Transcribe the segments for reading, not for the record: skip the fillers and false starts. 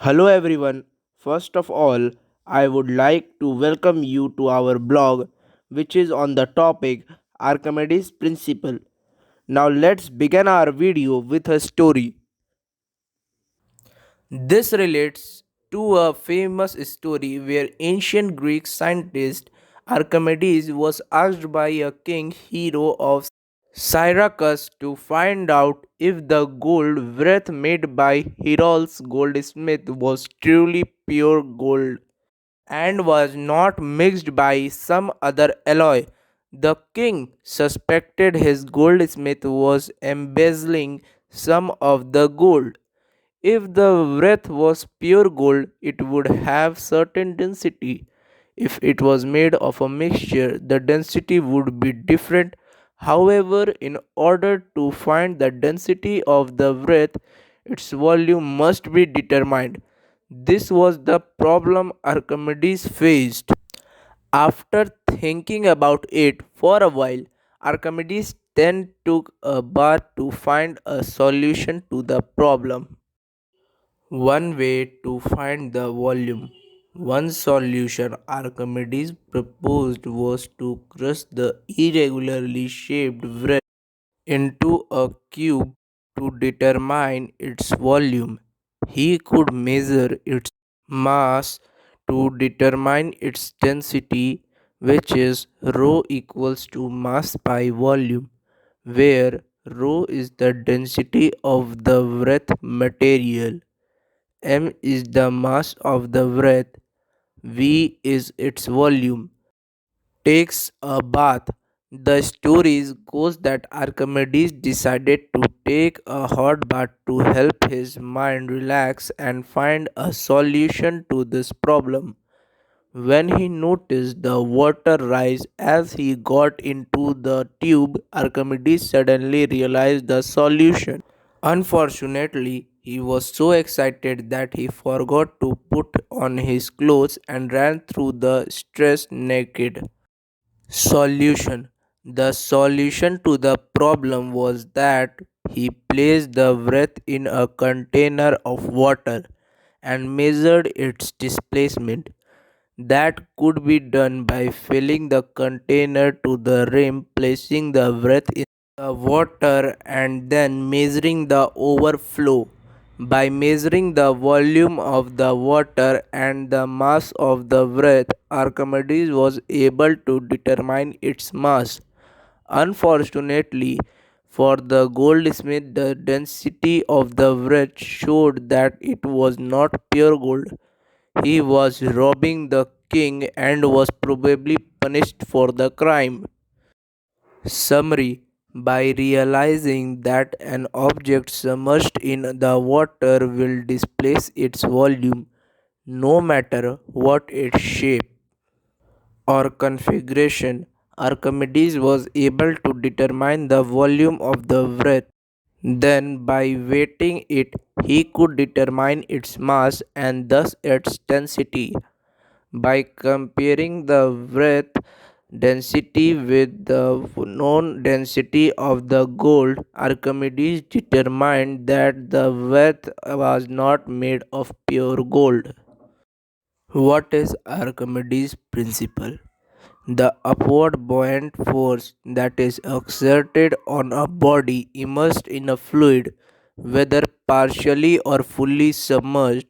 Hello everyone. First of all, I would like to welcome you to our blog which is on the topic Archimedes principle. Now let's begin our video with a story. This relates to a famous story where ancient Greek scientist Archimedes was asked by a king hero of Syracuse to find out if the gold wreath made by Herodes goldsmith was truly pure gold and was not mixed by some other alloy. The king suspected his goldsmith was embezzling some of the gold. If the wreath was pure gold, it would have certain density. If it was made of a mixture, the density would be different. However, in order to find the density of the wreath, its volume must be determined. This was the problem Archimedes faced. After thinking about it for a while, Archimedes then took a bath to find a solution to the problem. One way to find the volume. One solution Archimedes proposed was to crush the irregularly shaped wreath into a cube to determine its volume. He could measure its mass to determine its density, which is rho equals to mass by volume, where rho is the density of the wreath material. M is the mass of the wreath, V is its volume. Takes a bath. The story goes that Archimedes decided to take a hot bath to help his mind relax and find a solution to this problem. When he noticed the water rise as he got into the tube, Archimedes suddenly realized the solution. Unfortunately, he was so excited that he forgot to put on his clothes and ran through the stress naked. Solution. The solution to the problem was that he placed the wreath in a container of water and measured its displacement. That could be done by filling the container to the rim, placing the wreath in the water, and then measuring the overflow. By measuring the volume of the water and the mass of the wreath, Archimedes was able to determine its mass. Unfortunately for the goldsmith, the density of the wreath showed that it was not pure gold. He was robbing the king and was probably punished for the crime. Summary. By realizing that an object submerged in the water will displace its volume no matter what its shape or configuration, Archimedes was able to determine the volume of the wreath. Then, by weighting it, he could determine its mass and thus its density. By comparing the wreath density with the known density of the gold, Archimedes determined that the wreath was not made of pure gold. What is Archimedes' principle? The upward buoyant force that is exerted on a body immersed in a fluid, whether partially or fully submerged,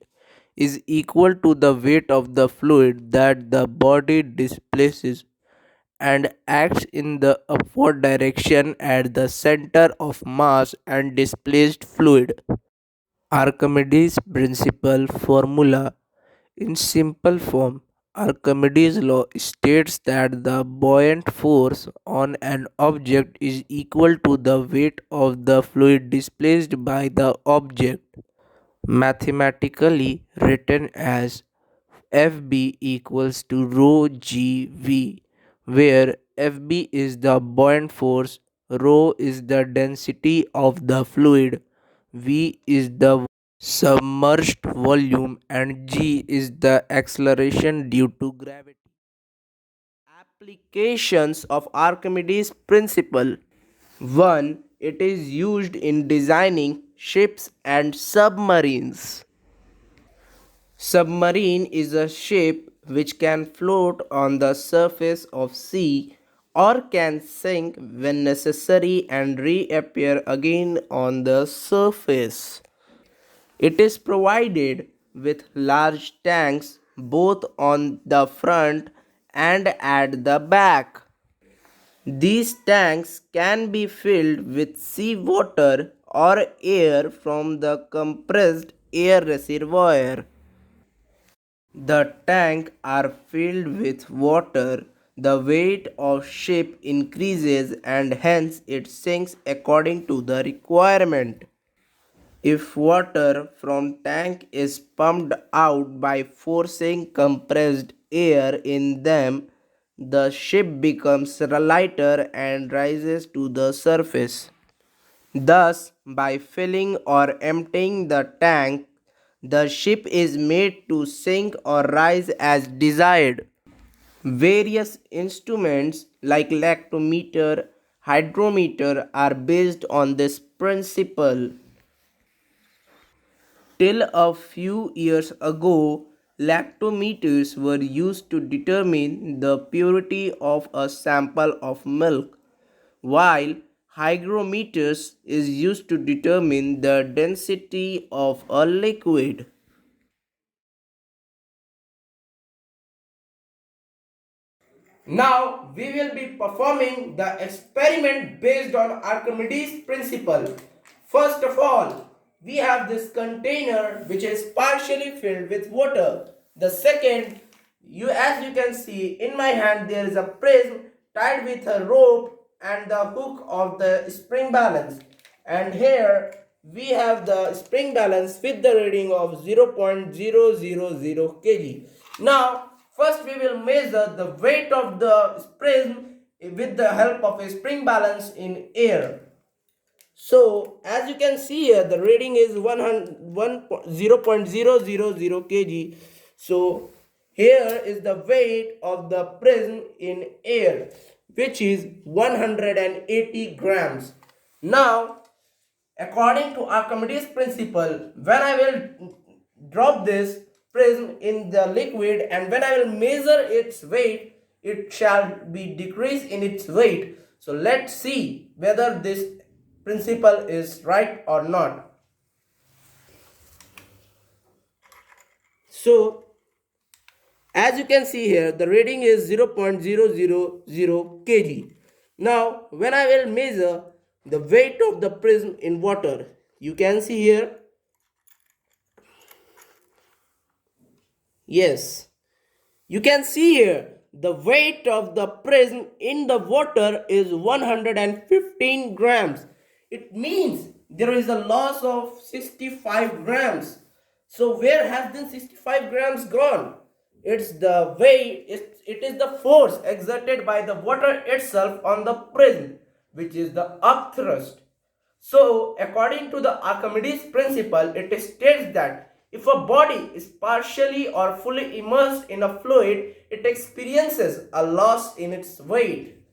is equal to the weight of the fluid that the body displaces and acts in the upward direction at the center of mass and displaced fluid. Archimedes' principle formula. In simple form, Archimedes' law states that the buoyant force on an object is equal to the weight of the fluid displaced by the object, mathematically written as Fb equals to rho gv, where Fb is the buoyant force, rho is the density of the fluid, v is the submerged volume, and g is the acceleration due to gravity. Applications of Archimedes' principle. 1. It is used in designing ships and submarines. Submarine is a ship which can float on the surface of sea or can sink when necessary and reappear again on the surface. It is provided with large tanks both on the front and at the back. These tanks can be filled with seawater or air from the compressed air reservoir. The tank are filled with water. The weight of ship increases and hence it sinks according to the requirement. If water from tank is pumped out by forcing compressed air in them, the ship becomes lighter and rises to the surface. Thus, by filling or emptying the tank, the ship is made to sink or rise as desired. Various instruments like lactometer, hydrometer are based on this principle. Till a few years ago, lactometers were used to determine the purity of a sample of milk, while hygrometers is used to determine the density of a liquid. Now we will be performing the experiment based on Archimedes principle. First of all, we have this container which is partially filled with water. The second, as you can see in my hand, there is a prism tied with a rope and the hook of the spring balance. And here we have the spring balance with the reading of 0.000 kg. Now first we will measure the weight of the prism with the help of a spring balance in air. So as you can see here, the reading is 0.000 kg. So here is the weight of the prism in air, which is 180 grams. Now, according to Archimedes principle, when I will drop this prism in the liquid and when I will measure its weight, it shall be decreased in its weight. So let's see whether this principle is right or not. So as you can see here, the reading is 0.000 kg. Now when I will measure the weight of the prism in water, you can see here, yes, you can see here the weight of the prism in the water is 115 grams. It means there is a loss of 65 grams. So where has the 65 grams gone? It's the weight, it is the force exerted by the water itself on the prism, which is the upthrust. So, according to the Archimedes principle, it states that if a body is partially or fully immersed in a fluid, it experiences a loss in its weight.